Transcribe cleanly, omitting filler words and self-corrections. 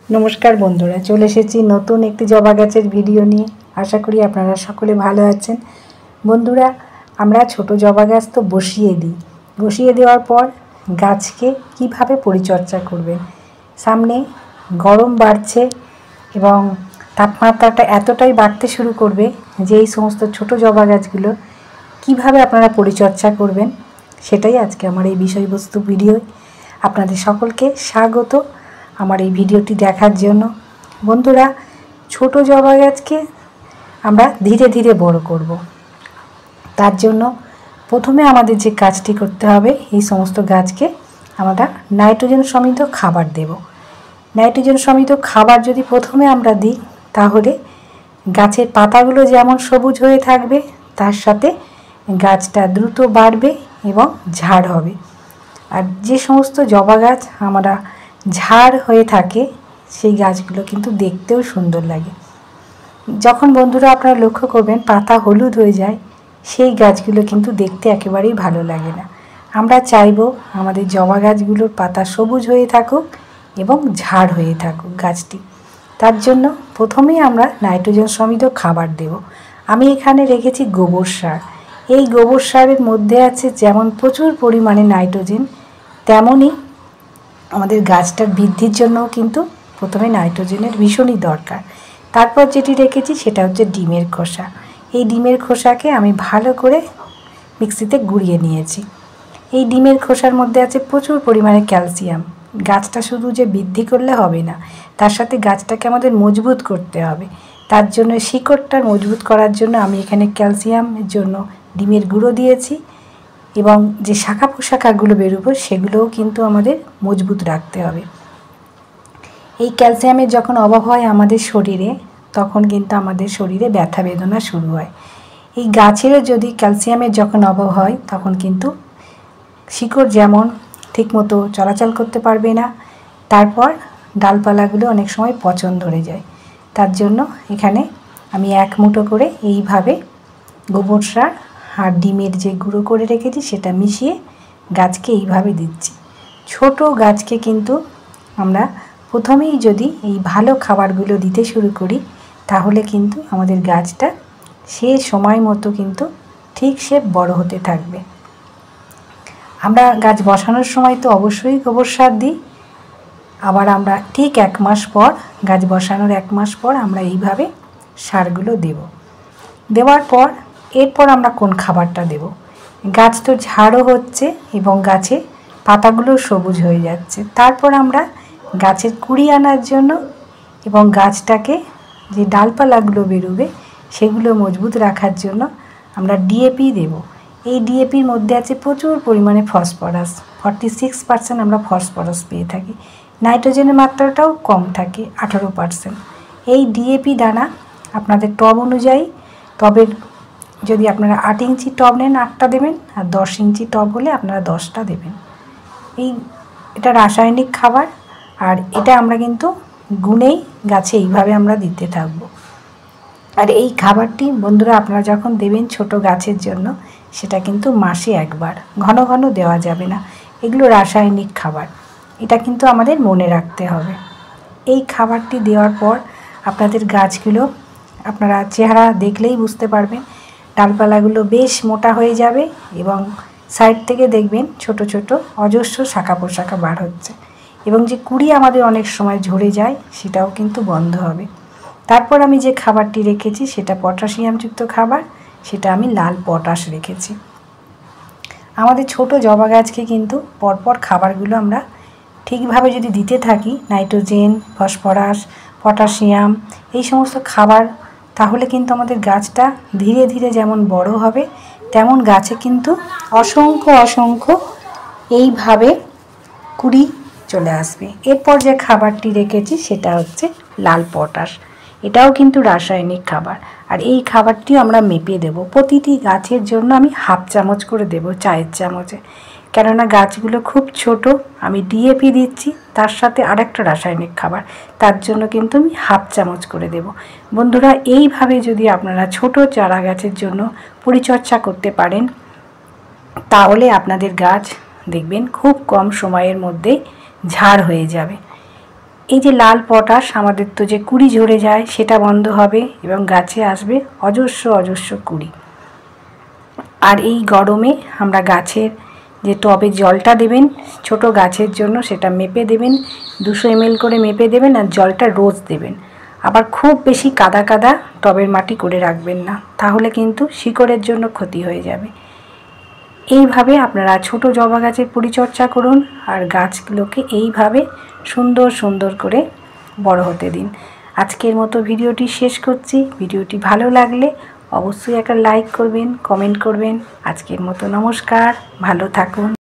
नमस्कार बंधुरा चले एसेছি नतून एक जबा गाছের ভিডিও নিয়ে। आशा करी আপনারা সকলে ভালো আছেন। বন্ধুরা আমরা ছোট জবা গাছ তো বসিয়ে দেওয়ার পর গাছকে কিভাবে পরিচর্যা করবেন। সামনে গরম বাড়ছে এবং তাপমাত্রাটা এতটাই বাড়তে শুরু করবে যে এই সমস্ত ছোট জবা গাছগুলো কিভাবে আপনারা পরিচর্যা করবেন সেটাই আজকে আমার এই বিষয়বস্তু ভিডিও। আপনাদের সকলকে স্বাগত আমার এই ভিডিওটি দেখার জন্য। বন্ধুরা ছোট জবা গাছকে আমরা ধীরে ধীরে বড় করব। তার জন্য প্রথমে আমাদের যে কাজটি করতে হবে এই সমস্ত গাছকে আমরা নাইট্রোজেন সমৃদ্ধ খাবার দেব। নাইট্রোজেন সমৃদ্ধ খাবার যদি প্রথমে আমরা দিই তাহলে গাছের পাতাগুলো যেমন সবুজ হয়ে থাকবে তার সাথে গাছটা দ্রুত বাড়বে এবং ঝাড় হবে। আর যে সমস্ত জবা গাছ আমরা ঝাড় হয়ে থাকে সেই গাছগুলো কিন্তু দেখতেও সুন্দর লাগে। যখন বন্ধুরা আপনারা লক্ষ্য করবেন পাতা হলুদ হয়ে যায় সেই গাছগুলো কিন্তু দেখতে একেবারেই ভালো লাগে না। আমরা চাইবো আমাদের জবা গাছগুলোর পাতা সবুজ হয়ে থাকুক এবং ঝাড় হয়ে থাকুক গাছটি। তার জন্য প্রথমেই আমরা নাইট্রোজেন সমৃদ্ধ খাবার দেব। আমি এখানে রেখেছি গোবর সার। এই গোবর সারের মধ্যে আছে যেমন প্রচুর পরিমাণে নাইট্রোজেন, তেমনই আমাদের গাছটার বৃদ্ধির জন্যও কিন্তু প্রথমে নাইট্রোজেনের ভীষণই দরকার। তারপর যেটি রেখেছি সেটা হচ্ছে ডিমের খোসা। এই ডিমের খোসাকে আমি ভালো করে মিক্সিতে গুঁড়িয়ে নিয়েছি। এই ডিমের খোসার মধ্যে আছে প্রচুর পরিমাণে ক্যালসিয়াম। গাছটা শুধু যে বৃদ্ধি করলে হবে না, তার সাথে গাছটাকে আমাদের মজবুত করতে হবে। তার জন্য শিকড়টা মজবুত করার জন্য আমি এখানে ক্যালসিয়ামের জন্য ডিমের গুঁড়ো দিয়েছি এবং যে শাখা পোশাখাগুলো বেরোবে সেগুলোও কিন্তু আমাদের মজবুত রাখতে হবে। এই ক্যালসিয়ামের যখন অভাব হয় আমাদের শরীরে তখন কিন্তু আমাদের শরীরে ব্যথা বেদনা শুরু হয়। এই গাছেরও যদি ক্যালসিয়ামের যখন অভাব হয় তখন কিন্তু শিকড় যেমন ঠিকমতো চলাচল করতে পারবে না, তারপর ডালপালাগুলো অনেক সময় পচন ধরে যায়। তার জন্য এখানে আমি এক মুঠো করে এইভাবে গোবর সার আর ডিমের যে গুঁড়ো করে রেখেছি সেটা মিশিয়ে গাছকে এইভাবে দিচ্ছি। ছোট গাছকে কিন্তু আমরা প্রথমেই যদি এই ভালো খাবারগুলো দিতে শুরু করি তাহলে কিন্তু আমাদের গাছটা সে সময় মতো কিন্তু ঠিক সে বড় হতে থাকবে। আমরা গাছ বসানোর সময় তো অবশ্যই গোবর সার দিই, আবার আমরা ঠিক 1 মাস পর গাছ বসানোর 1 মাস পর আমরা এইভাবে সারগুলো দেওয়ার পর এরপর আমরা কোন খাবারটা দেব। গাছ তো ঝাড়ও হচ্ছে এবং গাছে পাতাগুলো সবুজ হয়ে যাচ্ছে। তারপর আমরা গাছের কুঁড়ি আনার জন্য এবং গাছটাকে যে ডালপালাগুলো বেরোবে সেগুলো মজবুত রাখার জন্য আমরা ডিএপি দেব। এই ডিএপির মধ্যে আছে প্রচুর পরিমাণে ফসফরাস, 46% আমরা ফসফরাস পেয়ে থাকি। নাইট্রোজেনের মাত্রাটাও কম থাকে 18%। এই ডিএপি দানা আপনাদের টব অনুযায়ী, টবের যদি আপনারা 8 ইঞ্চি টব নেন 8টা দেবেন, আর 10 ইঞ্চি টব হলে আপনারা 10টা দেবেন। এটা রাসায়নিক খাবার আর এটা আমরা কিন্তু গুনেই গাছে এইভাবে আমরা দিতে থাকব। আর এই খাবারটি বন্ধুরা আপনারা যখন দেবেন ছোট গাছের জন্য সেটা কিন্তু মাসে একবার, ঘন ঘন দেওয়া যাবে না। এগুলো রাসায়নিক খাবার, এটা কিন্তু আমাদের মনে রাখতে হবে। এই খাবারটি দেওয়ার পর আপনাদের গাছগুলো আপনারা চেহারা দেখলেই বুঝতে পারবেন ডালপালাগুলো বেশ মোটা হয়ে যাবে এবং সাইড থেকে দেখবেন ছোট ছোট অজস্র শাখা পোশাখা বার হচ্ছে এবং যে কুঁড়ি আমাদের অনেক সময় ঝরে যায় সেটাও কিন্তু বন্ধ হবে। তারপর আমি যে খাবারটি রেখেছি সেটা পটাশিয়ামযুক্ত খাবার, সেটা আমি লাল পটাশ রেখেছি। আমাদের ছোট জবা গাছকে কিন্তু পরপর খাবারগুলো আমরা ঠিকভাবে যদি দিতে থাকি, নাইট্রোজেন, ফসফরাস, পটাশিয়াম এই সমস্ত খাবার, তাহলে কিন্তু আমাদের গাছটা ধীরে ধীরে যেমন বড় হবে তেমন গাছে কিন্তু অসংখ্য অসংখ্য এইভাবে কুঁড়ি চলে আসবে। এরপর যে খাবারটি রেখেছি সেটা হচ্ছে লাল পটাশ। এটাও কিন্তু রাসায়নিক খাবার আর এই খাবারটিও আমরা মেপে দেব। প্রতিটি গাছের জন্য আমি 1/2 চামচ করে দেব চায়ের চামচে, কেননা গাছগুলো খুব ছোট। আমি ডিএপি দিচ্ছি তার সাথে আরেকটা রাসায়নিক খাবার, তার জন্য কিন্তু আমি 1/2 চামচ করে দেব। বন্ধুরা এইভাবে যদি আপনারা ছোট চারা গাছের জন্য পরিচর্যা করতে পারেন তাহলে আপনাদের গাছ দেখবেন খুব কম সময়ের মধ্যে ঝাড় হয়ে যাবে। এই যে লাল পটাশ আমাদের তো যে কুড়ি ঝরে যায় সেটা বন্ধ হবে এবং গাছে আসবে অজস্র অজস্র কুড়ি। আর এই গরমে আমরা গাছের যে টবে জলটা দেবেন ছোট গাছের জন্য সেটা মেপে দেবেন, 200 ml করে মেপে দেবেন আর জলটা রোজ দেবেন। আবার খুব বেশি কাদা কাদা টবের মাটি করে রাখবেন না, তাহলে কিন্তু শিকড়ের জন্য ক্ষতি হয়ে যাবে। এইভাবে আপনারা ছোট জবা গাছের পরিচর্যা করুন আর গাছগুলোকে এইভাবে সুন্দর সুন্দর করে বড় হতে দিন। আজকের মতো ভিডিওটি শেষ করছি। ভিডিওটি ভালো লাগলে অবশ্যই একটা লাইক করবেন, কমেন্ট করবেন। আজকের মতো নমস্কার, ভালো থাকুন।